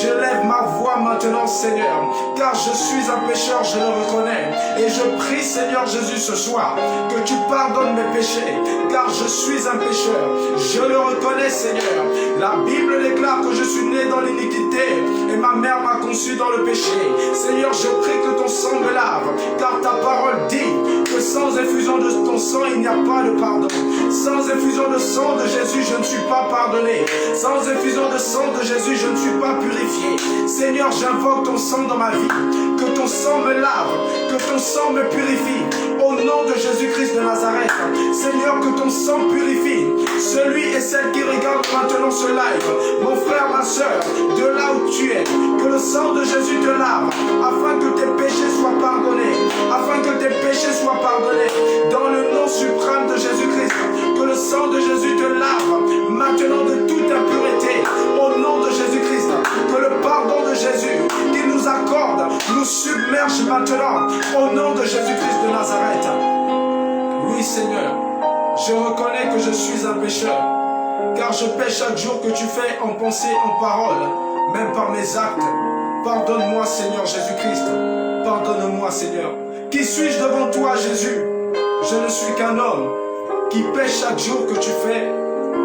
Je lève ma voix maintenant, Seigneur, car je suis un pécheur, je le reconnais. Et je prie, Seigneur Jésus, ce soir, que tu pardonnes mes péchés, car je suis un pécheur. Je le reconnais, Seigneur. La Bible déclare que je suis né dans l'iniquité et ma mère m'a conçu dans le péché. Seigneur, je prie que ton sang me lave, car ta parole dit que sans effusion de ton sang, il n'y a pas de pardon. Sans effusion de sang de Jésus, je ne suis pas pardonné. Sans effusion de sang de Jésus, je ne suis pas purifié. Seigneur, j'invoque ton sang dans ma vie. Que ton sang me lave, que ton sang me purifie. Au nom de Jésus-Christ de Nazareth. Seigneur, que ton sang purifie celui et celle qui regarde maintenant ce live. Mon frère, ma soeur, de là où tu es, que le sang de Jésus te lave, afin que tes péchés soient pardonnés. Afin que tes péchés soient pardonnés. Dans le nom suprême de Jésus-Christ, que le sang de Jésus te lave maintenant de toute impureté. Au nom de Jésus-Christ, que le pardon de Jésus qu'il nous accorde nous submerge maintenant. Au nom de Jésus-Christ de Nazareth. Oui, Seigneur, je reconnais que je suis un pécheur, car je pêche chaque jour que tu fais en pensée, en parole, même par mes actes. Pardonne-moi, Seigneur Jésus-Christ. Pardonne-moi, Seigneur. Qui suis-je devant toi, Jésus? Je ne suis qu'un homme qui pêche chaque jour que tu fais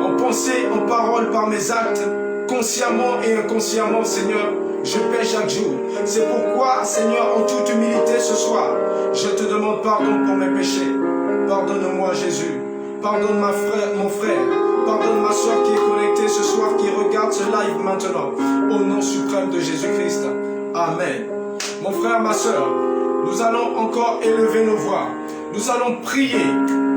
en pensée, en parole, par mes actes, consciemment et inconsciemment, Seigneur. Je pêche chaque jour. C'est pourquoi, Seigneur, en toute humilité ce soir, je te demande pardon pour mes péchés. Pardonne-moi, Jésus. Pardonne mon frère. Pardonne ma soeur qui est connectée ce soir, qui regarde ce live maintenant. Au nom suprême de Jésus-Christ. Amen. Mon frère, ma soeur, nous allons encore élever nos voix. Nous allons prier.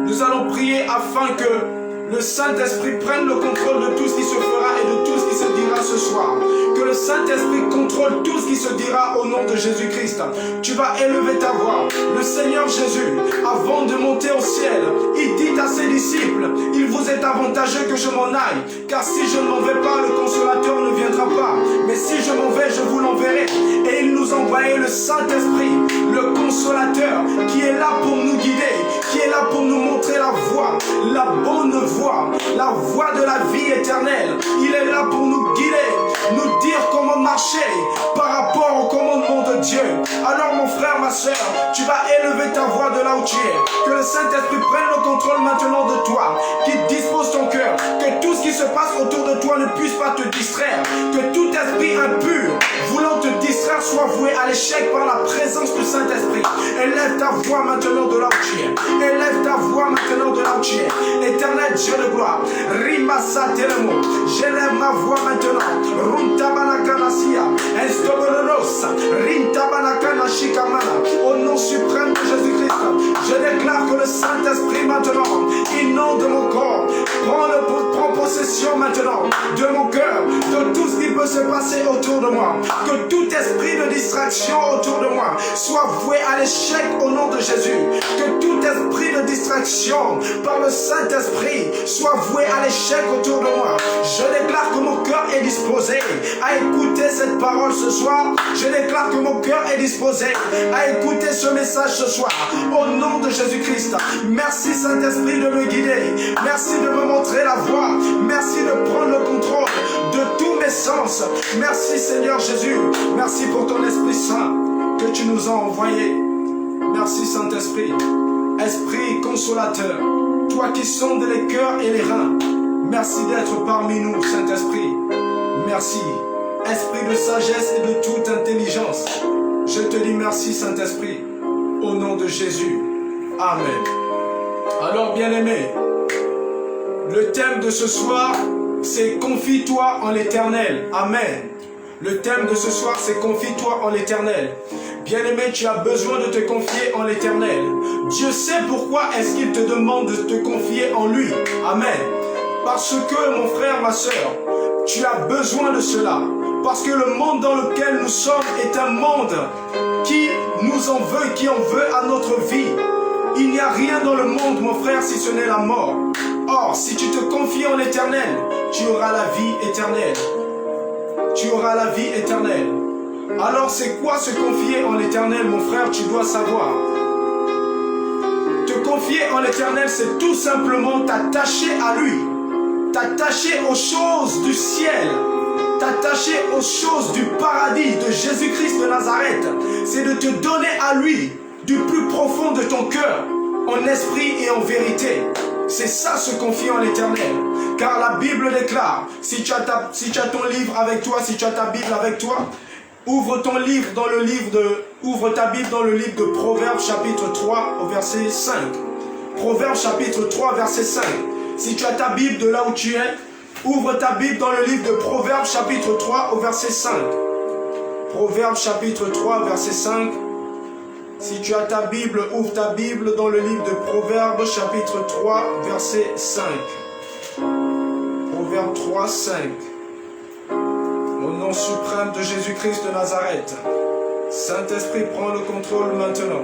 Nous allons prier afin que le Saint-Esprit prenne le contrôle de tout ce qui se fera et de tout ce qui se dira ce soir. Que le Saint-Esprit contrôle tout ce qui se dira au nom de Jésus-Christ. Tu vas élever ta voix. Le Seigneur Jésus, avant de monter au ciel, il dit à ses disciples, il vous est avantageux que je m'en aille, car si je ne m'en vais pas, le Consolateur ne viendra pas. Mais si je m'en vais, je vous l'enverrai. Et il nous envoyait le Saint-Esprit, le Consolateur, qui est là pour nous guider, qui est là pour nous montrer la voie, la bonne voie, la voie de la vie éternelle. Il est là pour nous guider, nous dire comment marcher par rapport au commandement de Dieu. Alors mon frère, ma soeur, tu vas élever ta voix de là où tu es. Que le Saint-Esprit prenne le contrôle maintenant de toi, qu'il dispose ton cœur, que tout ce qui se passe autour de toi ne puisse pas te distraire, que tout esprit impur voulant te distraire soit voué à l'échec par la présence du Saint-Esprit. Élève ta voix maintenant de là où tu es. Élève ta voix maintenant de là où tu es. Éternel Dieu de gloire, Rimasa Telemo, j'élève ma voix maintenant. Runtabanakanasia, Estoborosa, Rintabanakanashikamana, au nom suprême de Jésus-Christ, je déclare que le Saint-Esprit maintenant inonde mon corps, prend possession maintenant de mon cœur, de tout ce qui peut se passer autour de moi, que tout esprit de distraction autour de moi soit voué à l'échec au nom de Jésus, que tout esprit de distraction par le Saint-Esprit soit voué à l'échec autour de moi. Je déclare que mon cœur est disposé à écouter cette parole ce soir. Je déclare que mon cœur est disposé à écouter ce message ce soir. Au nom de Jésus-Christ, merci Saint-Esprit de me guider. Merci de me montrer la voie. Merci de prendre le contrôle de tous mes sens. Merci Seigneur Jésus. Merci pour ton Esprit Saint que tu nous as envoyé. Merci Saint-Esprit. Esprit consolateur, toi qui sondes les cœurs et les reins. Merci d'être parmi nous, Saint-Esprit. Merci, Esprit de sagesse et de toute intelligence. Je te dis merci, Saint-Esprit, au nom de Jésus. Amen. Alors, bien-aimés, le thème de ce soir, c'est « Confie-toi en l'Éternel ». Amen. Le thème de ce soir, c'est « Confie-toi en l'Éternel ». Bien-aimé, tu as besoin de te confier en l'Éternel. Dieu sait pourquoi est-ce qu'il te demande de te confier en lui. Amen. Parce que, mon frère, ma soeur, tu as besoin de cela. Parce que le monde dans lequel nous sommes est un monde qui nous en veut, qui en veut à notre vie. Il n'y a rien dans le monde, mon frère, si ce n'est la mort. Or, si tu te confies en l'Éternel, tu auras la vie éternelle. Tu auras la vie éternelle. Alors, c'est quoi se confier en l'Éternel, mon frère? Tu dois savoir. Te confier en l'Éternel, c'est tout simplement t'attacher à lui. T'attacher aux choses du ciel. t'attacher aux choses du paradis de Jésus-Christ de Nazareth. C'est de te donner à lui du plus profond de ton cœur, en esprit et en vérité. C'est ça se confier en l'Éternel. Car la Bible déclare, si tu as ton livre avec toi, si tu as ta Bible avec toi, ouvre ta Bible dans le livre de Proverbes chapitre 3 au verset 5. Proverbes chapitre 3 verset 5. Si tu as ta Bible de là où tu es, ouvre ta Bible dans le livre de Proverbes chapitre 3 au verset 5. Proverbes chapitre 3 verset 5. Si tu as ta Bible, ouvre ta Bible dans le livre de Proverbes chapitre 3 verset 5. Proverbes 3, 5. Au nom suprême de Jésus-Christ de Nazareth. Saint-Esprit, prends le contrôle maintenant.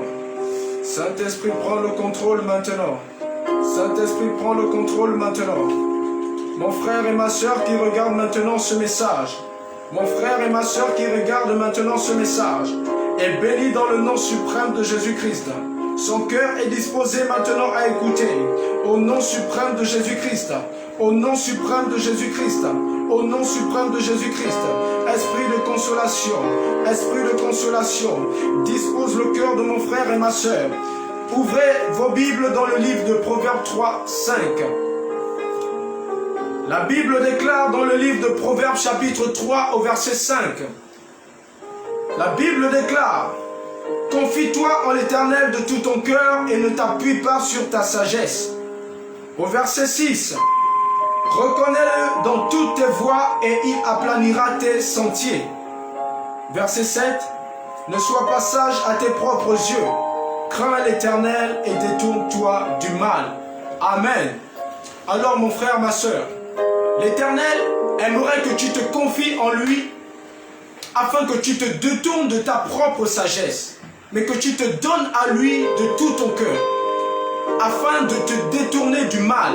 Saint-Esprit, prends le contrôle maintenant. Saint-Esprit, prends le contrôle maintenant. Mon frère et ma soeur qui regardent maintenant ce message. Mon frère et ma soeur qui regardent maintenant ce message est béni dans le nom suprême de Jésus-Christ. Son cœur est disposé maintenant à écouter. Au nom suprême de Jésus-Christ. Au nom suprême de Jésus-Christ. Au nom suprême de Jésus-Christ. Esprit de consolation. Esprit de consolation. Dispose le cœur de mon frère et ma soeur. Ouvrez vos Bibles dans le livre de Proverbes 3, 5. La Bible déclare dans le livre de Proverbes chapitre 3 au verset 5. La Bible déclare: confie-toi en l'Éternel de tout ton cœur et ne t'appuie pas sur ta sagesse. Au verset 6, reconnais-le dans toutes tes voies et il aplanira tes sentiers. Verset 7, ne sois pas sage à tes propres yeux. Crains l'Éternel et détourne-toi du mal. Amen. Alors mon frère, ma soeur, l'Éternel aimerait que tu te confies en lui afin que tu te détournes de ta propre sagesse, mais que tu te donnes à lui de tout ton cœur, afin de te détourner du mal.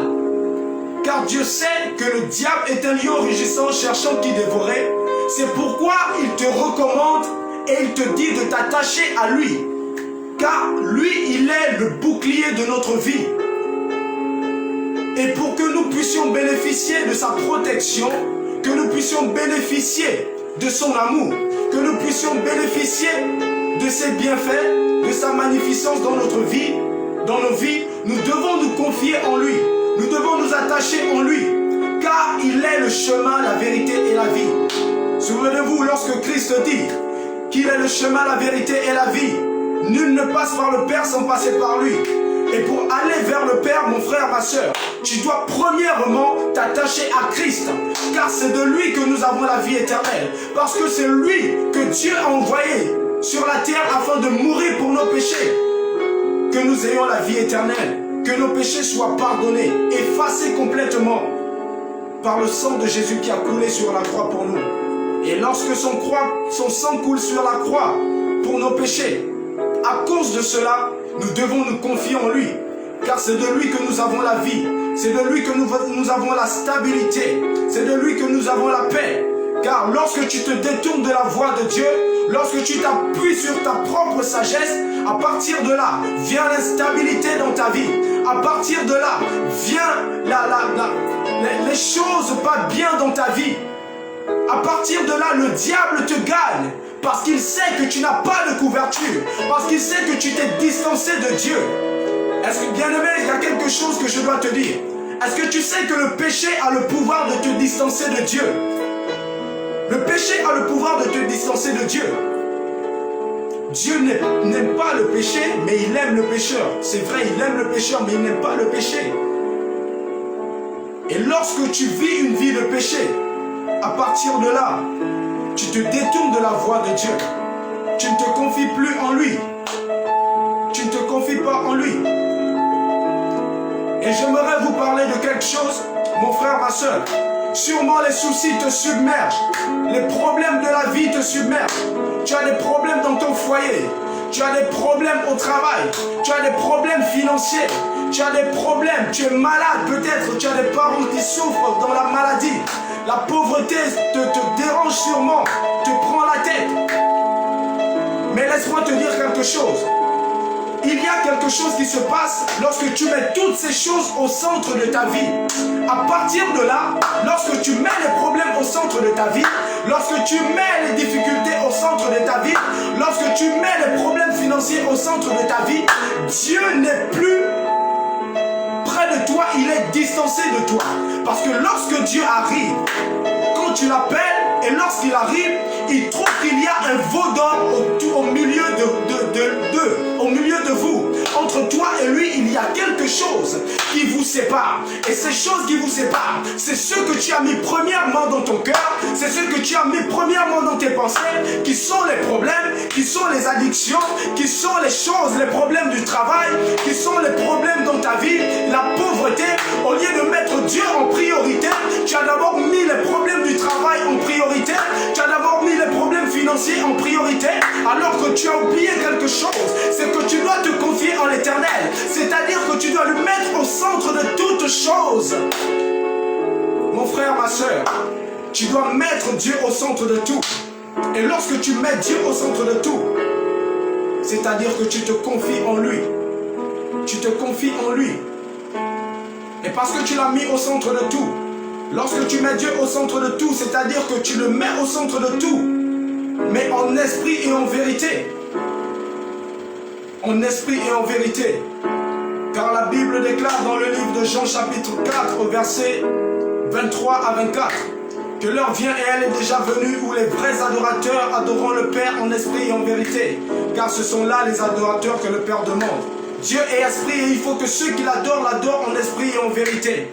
Car Dieu sait que le diable est un lion rugissant cherchant qui dévorer. C'est pourquoi il te recommande et il te dit de t'attacher à lui. Car lui, il est le bouclier de notre vie. Et pour que nous puissions bénéficier de sa protection, que nous puissions bénéficier de son amour, que nous puissions bénéficier de ses bienfaits, de sa magnificence dans notre vie, dans nos vies, nous devons nous confier en lui. Nous devons nous attacher en lui, car il est le chemin, la vérité et la vie. Souvenez-vous, lorsque Christ dit qu'il est le chemin, la vérité et la vie, nul ne passe par le Père sans passer par lui. Et pour aller vers le Père, mon frère, ma soeur, tu dois premièrement t'attacher à Christ, car c'est de lui que nous avons la vie éternelle, parce que c'est lui que Dieu a envoyé sur la terre afin de mourir pour nos péchés, que nous ayons la vie éternelle, que nos péchés soient pardonnés, effacés complètement par le sang de Jésus qui a coulé sur la croix pour nous. Et lorsque son sang coule sur la croix pour nos péchés, à cause de cela, nous devons nous confier en lui, car c'est de lui que nous avons la vie, c'est de lui que nous avons la stabilité, c'est de lui que nous avons la paix. Car lorsque tu te détournes de la voie de Dieu, lorsque tu t'appuies sur ta propre sagesse, à partir de là, vient l'instabilité dans ta vie. À partir de là, vient les choses pas bien dans ta vie. À partir de là, le diable te gagne. Parce qu'il sait que tu n'as pas de couverture. Parce qu'il sait que tu t'es distancé de Dieu. Est-ce que, bien-aimé, il y a quelque chose que je dois te dire? Est-ce que tu sais que le péché a le pouvoir de te distancer de Dieu? Le péché a le pouvoir de te distancer de Dieu. Dieu n'aime pas le péché, mais il aime le pécheur. C'est vrai, il aime le pécheur, mais il n'aime pas le péché. Et lorsque tu vis une vie de péché, à partir de là, tu te détournes de la voie de Dieu. Tu ne te confies plus en lui. Tu ne te confies pas en lui. Et j'aimerais vous parler de quelque chose, mon frère, ma soeur. Sûrement les soucis te submergent. Les problèmes de la vie te submergent. Tu as des problèmes dans ton foyer. Tu as des problèmes au travail. Tu as des problèmes financiers. Tu as des problèmes. Tu es malade peut-être. Tu as des parents qui souffrent dans la maladie. La pauvreté te dérange sûrement. Te prend la tête. Mais laisse-moi te dire quelque chose. il y a quelque chose qui se passe lorsque tu mets toutes ces choses au centre de ta vie. À partir de là, lorsque tu mets les problèmes au centre de ta vie, lorsque tu mets les difficultés au centre de ta vie, lorsque tu mets les problèmes financiers au centre de ta vie, Dieu n'est plus près de toi, il est distancé de toi. Parce que lorsque Dieu arrive, quand tu l'appelles et lorsqu'il arrive, il trouve qu'il y a un veau d'or au milieu au milieu de vous. Entre toi et lui, il y a quelque chose qui vous sépare. Et ces choses qui vous séparent, c'est ce que tu as mis premièrement dans ton cœur, c'est ce que tu as mis premièrement dans tes pensées, qui sont les problèmes, qui sont les addictions, qui sont les choses, les problèmes du travail, qui sont les problèmes dans ta vie, la pauvreté. Au lieu de mettre Dieu en priorité, tu as d'abord mis les problèmes du travail en priorité, tu as d'abord mis les problèmes financiers en priorité, alors que tu as oublié quelque chose, c'est que tu dois te confier en l'Éternel, c'est-à-dire que tu dois le mettre au centre de toutes choses. Mon frère, ma soeur, tu dois mettre Dieu au centre de tout. Et lorsque tu mets Dieu au centre de tout, c'est-à-dire que tu te confies en lui. Tu te confies en lui. Et parce que tu l'as mis au centre de tout, lorsque tu mets Dieu au centre de tout, c'est-à-dire que tu le mets au centre de tout, mais en esprit et en vérité. En esprit et en vérité. Car la Bible déclare dans le livre de Jean chapitre 4 au verset 23 à 24 que l'heure vient et elle est déjà venue où les vrais adorateurs adoreront le Père en esprit et en vérité. Car ce sont là les adorateurs que le Père demande. Dieu est esprit et il faut que ceux qui l'adorent, l'adorent en esprit et en vérité.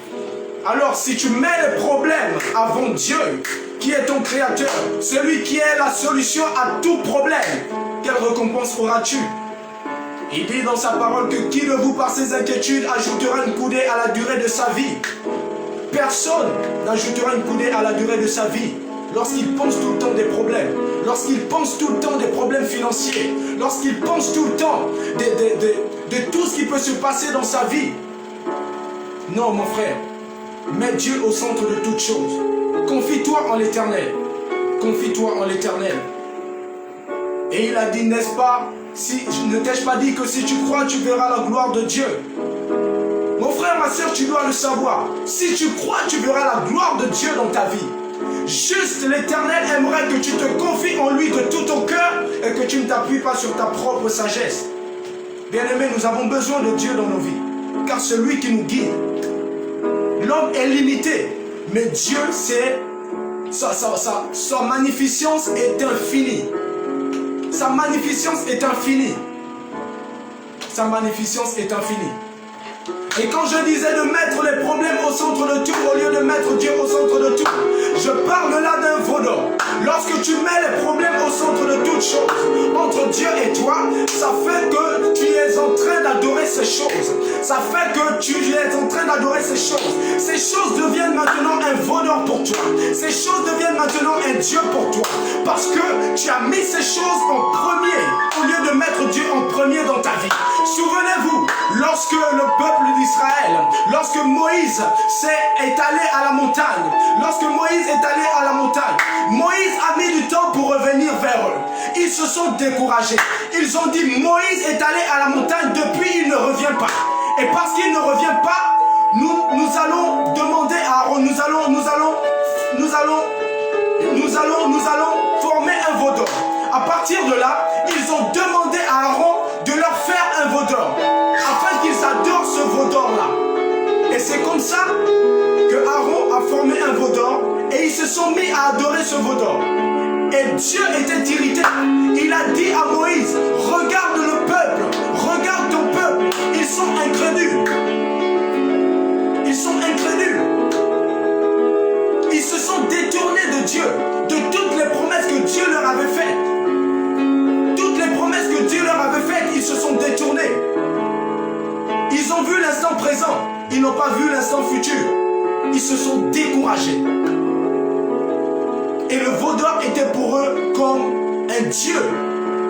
Alors si tu mets les problèmes avant Dieu, qui est ton créateur, celui qui est la solution à tout problème, quelle récompense auras-tu? Il dit dans sa parole que qui de vous par ses inquiétudes ajoutera une coudée à la durée de sa vie? Personne n'ajoutera une coudée à la durée de sa vie lorsqu'il pense tout le temps des problèmes, lorsqu'il pense tout le temps des problèmes financiers, lorsqu'il pense tout le temps de tout ce qui peut se passer dans sa vie. Non, mon frère, mets Dieu au centre de toutes choses. Confie-toi en l'Éternel. Confie-toi en l'Éternel. Et il a dit, n'est-ce pas, ne t'ai-je pas dit que si tu crois, tu verras la gloire de Dieu? Mon frère, ma soeur, tu dois le savoir. Si tu crois, tu verras la gloire de Dieu dans ta vie. Juste l'Éternel aimerait que tu te confies en lui de tout ton cœur et que tu ne t'appuies pas sur ta propre sagesse. Bien-aimés, nous avons besoin de Dieu dans nos vies, car c'est lui qui nous guide. L'homme est limité, mais Dieu, c'est sa magnificence est infinie. Sa magnificence est infinie. Sa magnificence est infinie. Et quand je disais de mettre les problèmes au centre de tout, au lieu de mettre Dieu au centre de tout, je parle là d'un veau d'or. Lorsque tu mets les problèmes au centre de toutes choses, entre Dieu et toi, ça fait que tu es en train d'adorer ces choses. Ça fait que tu es en train d'adorer ces choses. Ces choses deviennent maintenant un veau d'or pour toi. Ces choses deviennent maintenant un Dieu pour toi. Parce que tu as mis ces choses en premier, au lieu de mettre Dieu en premier dans ta vie. Souvenez-vous, lorsque le peuple d'Israël, lorsque Moïse est allé à la montagne, Moïse a mis du temps pour revenir vers eux. Ils se sont découragés. Ils ont dit, Moïse est allé à la montagne, depuis il ne revient pas. Et parce qu'il ne revient pas, nous allons demander à Aaron, nous allons former un veau d'or. À partir de là, ils ont demandé à Aaron de leur faire un veau d'or, afin qu'ils adorent ce veau d'or-là. Et c'est comme ça que Aaron a formé un veau d'or, et ils se sont mis à adorer ce veau d'or. Et Dieu était irrité. Il a dit à Moïse, regarde le peuple, regarde ton peuple, ils sont incrédules. Ils sont incrédules. Ils se sont détournés de Dieu, de toutes les promesses que Dieu leur avait faites. Toutes les promesses que Dieu leur avait faites, ils se sont détournés. Ils ont vu l'instant présent, ils n'ont pas vu l'instant futur. Ils se sont découragés. Et le veau d'or était pour eux comme un Dieu.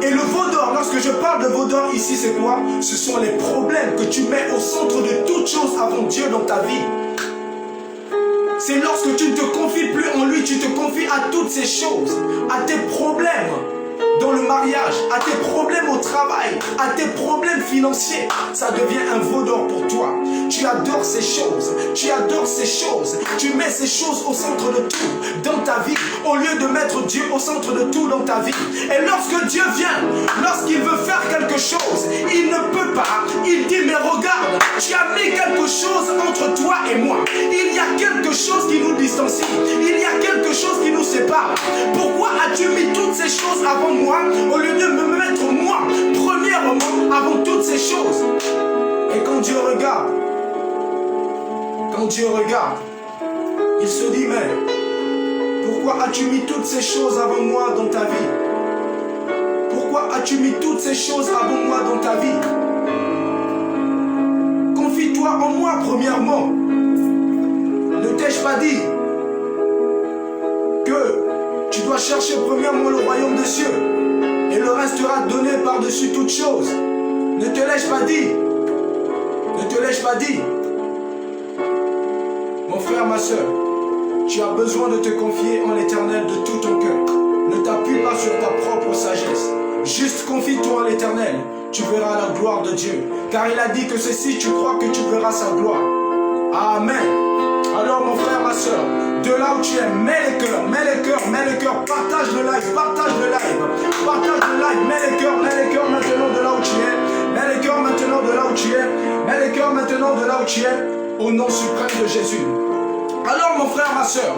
Et le veau d'or, lorsque je parle de veau d'or ici, c'est quoi? Ce sont les problèmes que tu mets au centre de toute chose avant Dieu dans ta vie. C'est lorsque tu ne te confies plus en lui, tu te confies à toutes ces choses, à tes problèmes dans le mariage, à tes problèmes au travail, à tes problèmes financiers, ça devient un veau d'or pour toi. Tu adores ces choses, tu adores ces choses, tu mets ces choses au centre de tout dans ta vie, au lieu de mettre Dieu au centre de tout dans ta vie. Et lorsque Dieu vient, lorsqu'il veut faire quelque chose, il ne peut pas, il dit mais regarde, tu as mis quelque chose entre toi et moi. Il y a quelque chose qui nous distancie, il y a quelque chose qui nous sépare. Pourquoi as-tu mis toutes ces choses avant moi, au lieu de me mettre moi, premièrement, avant toutes ces choses? Et quand Dieu regarde, il se dit, mais pourquoi as-tu mis toutes ces choses avant moi dans ta vie? Pourquoi as-tu mis toutes ces choses avant moi dans ta vie? Confie-toi en moi premièrement. Ne t'ai-je pas dit que tu dois chercher premièrement le royaume des cieux et le restera donné par-dessus toutes choses? Ne te l'ai-je pas dit? Ne te l'ai-je pas dit? Mon frère, ma soeur, tu as besoin de te confier en l'Éternel de tout ton cœur. Ne t'appuie pas sur ta propre sagesse. Juste confie-toi en l'Éternel. Tu verras la gloire de Dieu. Car il a dit que ceci, tu crois que tu verras sa gloire. Amen. Alors mon frère, ma soeur, de là où tu es, mets les cœurs, partage le live, partage le live, mets les cœurs maintenant de là où tu es, mets les cœurs maintenant de là où tu es, mets les cœurs maintenant de là où tu es, au nom suprême de Jésus. Alors mon frère, ma soeur,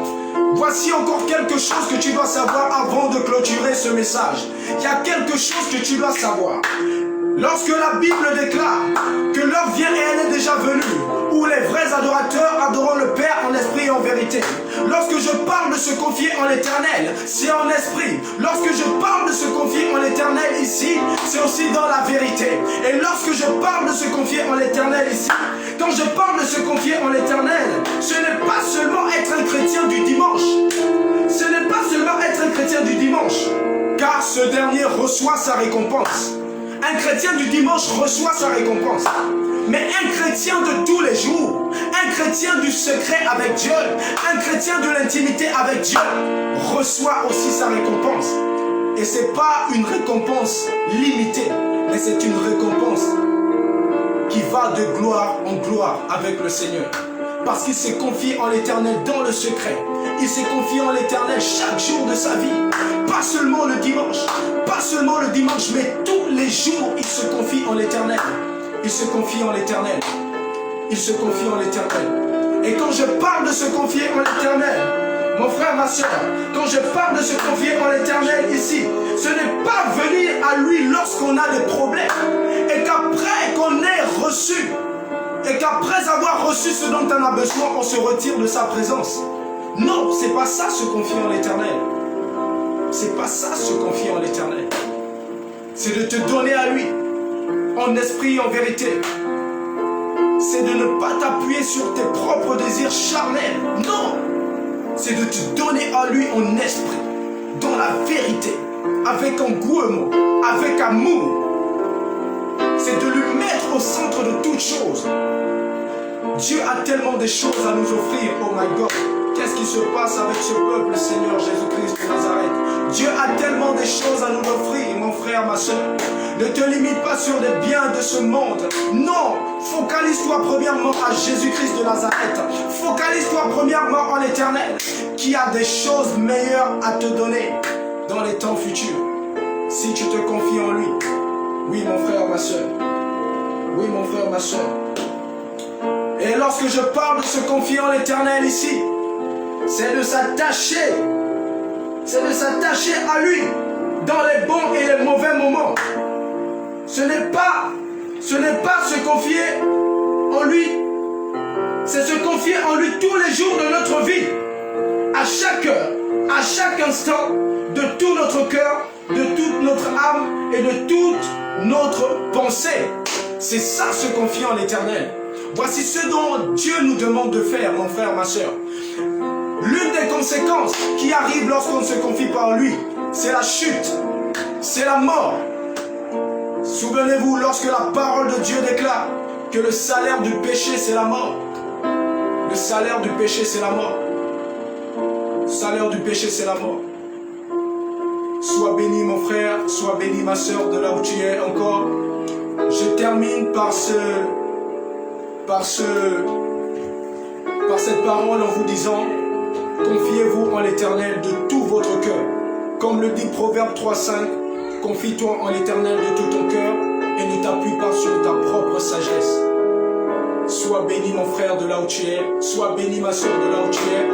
voici encore quelque chose que tu dois savoir avant de clôturer ce message. Il y a quelque chose que tu dois savoir. Lorsque la Bible déclare que l'heure vient et elle est déjà venue, où les vrais adorateurs adoreront le Père en esprit et en vérité. Lorsque je parle de se confier en l'Éternel, c'est en esprit. Lorsque je parle de se confier en l'Éternel ici, c'est aussi dans la vérité. Et lorsque je parle de se confier en l'Éternel ici, quand je parle de se confier en l'Éternel, ce n'est pas seulement être un chrétien du dimanche. Ce n'est pas seulement être un chrétien du dimanche, car ce dernier reçoit sa récompense. Un chrétien du dimanche reçoit sa récompense. Mais un chrétien de tous les jours, un chrétien du secret avec Dieu, un chrétien de l'intimité avec Dieu, reçoit aussi sa récompense. Et ce n'est pas une récompense limitée, mais c'est une récompense qui va de gloire en gloire avec le Seigneur. Parce qu'il s'est confié en l'Éternel dans le secret. Il s'est confié en l'Éternel chaque jour de sa vie. Pas seulement le dimanche, mais tous les jours, il se confie en l'Éternel. Il se confie en l'Éternel. Il se confie en l'Éternel. Et quand je parle de se confier en l'Éternel, mon frère, ma soeur, quand je parle de se confier en l'Éternel ici, ce n'est pas venir à lui lorsqu'on a des problèmes. Et qu'après qu'on ait reçu, et qu'après avoir reçu ce dont on a besoin, on se retire de sa présence. Non, c'est pas ça se confier en l'Éternel. C'est pas ça se confier en l'Éternel. C'est de te donner à lui, en esprit et en vérité. C'est de ne pas t'appuyer sur tes propres désirs charnels. Non, c'est de te donner à lui en esprit, dans la vérité, avec engouement, avec amour. C'est de lui mettre au centre de toutes choses. Dieu a tellement de choses à nous offrir, oh my God. Qu'est-ce qui se passe avec ce peuple, Seigneur Jésus-Christ de Nazareth? Dieu a tellement de choses à nous offrir, mon frère, ma soeur. Ne te limite pas sur les biens de ce monde. Non, focalise-toi premièrement à Jésus-Christ de Nazareth. Focalise-toi premièrement en l'Éternel, qui a des choses meilleures à te donner dans les temps futurs. Si tu te confies en lui. Oui, mon frère, ma soeur. Oui, mon frère, ma soeur. Et lorsque je parle de se confier en l'Éternel ici, c'est de s'attacher. C'est de s'attacher à lui dans les bons et les mauvais moments. Ce n'est pas se confier en lui. C'est se confier en lui tous les jours de notre vie. À chaque heure, à chaque instant, de tout notre cœur, de toute notre âme et de toute notre pensée. C'est ça, se confier en l'Éternel. Voici ce dont Dieu nous demande de faire, mon frère, ma soeur. L'une des conséquences qui arrive lorsqu'on ne se confie pas en lui, c'est la chute, c'est la mort. Souvenez-vous, lorsque la parole de Dieu déclare que le salaire du péché, c'est la mort. Le salaire du péché, c'est la mort. Le salaire du péché, c'est la mort. Sois béni mon frère, sois béni ma soeur de là où tu es encore. Je termine par cette parole en vous disant, confiez-vous en l'Éternel de tout votre cœur. Comme le dit Proverbe 3,5, confie-toi en l'Éternel de tout ton cœur et ne t'appuie pas sur ta propre sagesse. Sois béni mon frère de là où tu es, sois béni ma soeur de là où tu es.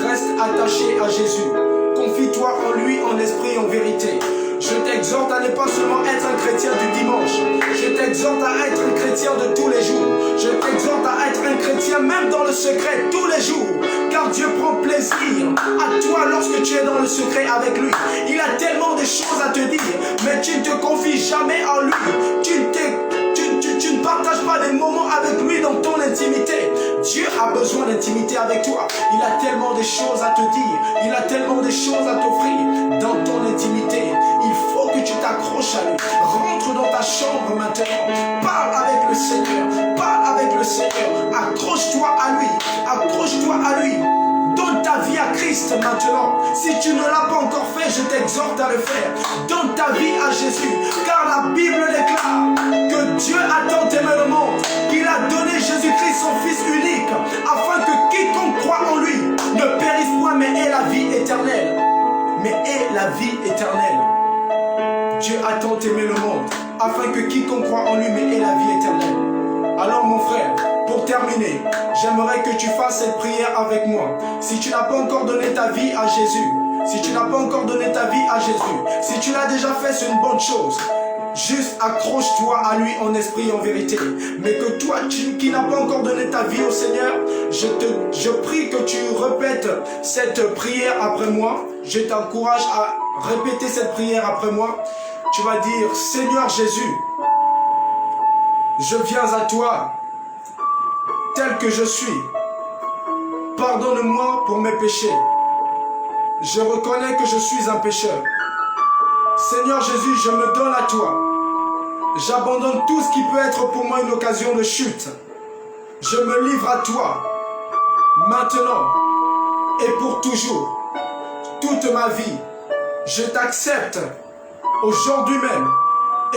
Reste attaché à Jésus. Confie-toi en lui, en esprit et en vérité. Je t'exhorte à ne pas seulement être un chrétien du dimanche. Je t'exhorte à être un chrétien de tous les jours. Je t'exhorte à être un chrétien même dans le secret tous les jours. Car Dieu prend plaisir à toi lorsque tu es dans le secret avec lui. Il a tellement de choses à te dire, mais tu ne te confies jamais en lui. Tu ne partages pas des moments avec lui dans ton intimité. Dieu a besoin d'intimité avec toi. Il a tellement de choses à te dire. Il a tellement de choses à t'offrir dans ton intimité. Il faut que tu t'accroches à lui. Rentre dans ta chambre maintenant. Parle avec le Seigneur. Parle avec le Seigneur. Accroche-toi à lui. Accroche-toi à lui. Donne ta vie à Christ maintenant. Si tu ne l'as pas encore fait, je t'exhorte à le faire. Donne ta vie à Jésus. Car la Bible déclare que Dieu a tant aimé le monde qu'il a donné Jésus-Christ son Fils unique afin que quiconque croit en lui ne périsse point mais ait la vie éternelle. Mais ait la vie éternelle. Dieu a tant aimé le monde afin que quiconque croit en lui mais ait la vie éternelle. Alors mon frère, pour terminer, j'aimerais que tu fasses cette prière avec moi. Si tu n'as pas encore donné ta vie à Jésus, si tu n'as pas encore donné ta vie à Jésus, si tu l'as déjà fait, c'est une bonne chose. Juste accroche-toi à lui en esprit et en vérité. Mais que toi qui n'as pas encore donné ta vie au Seigneur, je prie que tu répètes cette prière après moi. Je t'encourage à répéter cette prière après moi. Tu vas dire, Seigneur Jésus, je viens à toi tel que je suis. Pardonne-moi pour mes péchés. Je reconnais que je suis un pécheur. Seigneur Jésus, je me donne à toi. J'abandonne tout ce qui peut être pour moi une occasion de chute. Je me livre à toi, maintenant et pour toujours. Toute ma vie, je t'accepte aujourd'hui même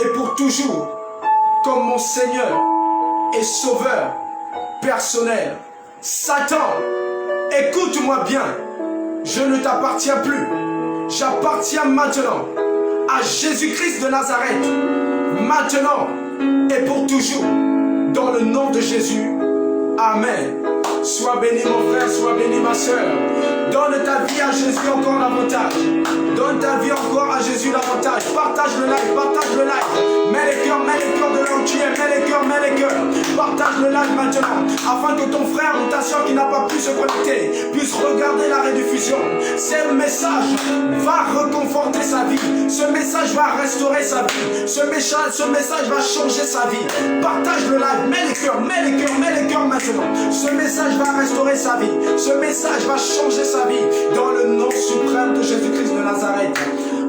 et pour toujours comme mon Seigneur et Sauveur personnel. Satan, écoute-moi bien, je ne t'appartiens plus. J'appartiens maintenant à Jésus-Christ de Nazareth, maintenant et pour toujours, dans le nom de Jésus. Amen. Sois béni mon frère, sois béni ma soeur. Donne ta vie à Jésus encore davantage. Donne ta vie encore à Jésus davantage. Partage le live, partage le live. Mets les cœurs de là où tu es. Mets les cœurs. Partage le live maintenant. Afin que ton frère ou ta soeur qui n'a pas pu se connecter puisse regarder la rediffusion. Ce message va reconforter sa vie. Ce message va restaurer sa vie. Ce message va changer sa vie. Partage le live. Mets les cœurs maintenant. Ce message va restaurer sa vie. Ce message va changer sa vie dans le nom suprême de Jésus-Christ de Nazareth.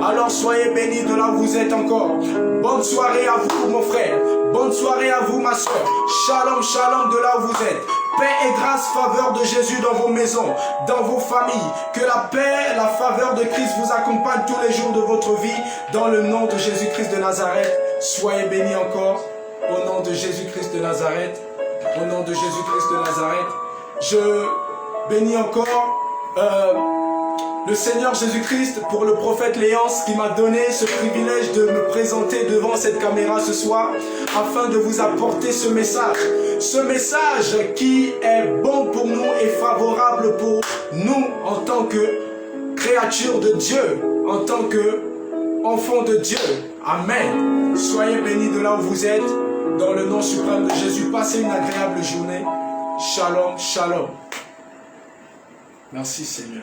Alors soyez bénis de là où vous êtes encore. Bonne soirée à vous mon frère. Bonne soirée à vous ma soeur. Shalom, shalom de là où vous êtes. Paix et grâce, faveur de Jésus dans vos maisons, dans vos familles. Que la paix, la faveur de Christ vous accompagne tous les jours de votre vie. Dans le nom de Jésus-Christ de Nazareth. Soyez bénis encore. Au nom de Jésus-Christ de Nazareth. Au nom de Jésus-Christ de Nazareth. Je bénis encore le Seigneur Jésus-Christ pour le prophète Léance qui m'a donné ce privilège de me présenter devant cette caméra ce soir afin de vous apporter ce message. Ce message qui est bon pour nous et favorable pour nous en tant que créatures de Dieu, en tant qu'enfants de Dieu. Amen. Soyez bénis de là où vous êtes. Dans le nom suprême de Jésus, passez une agréable journée. Shalom, shalom. Merci Seigneur.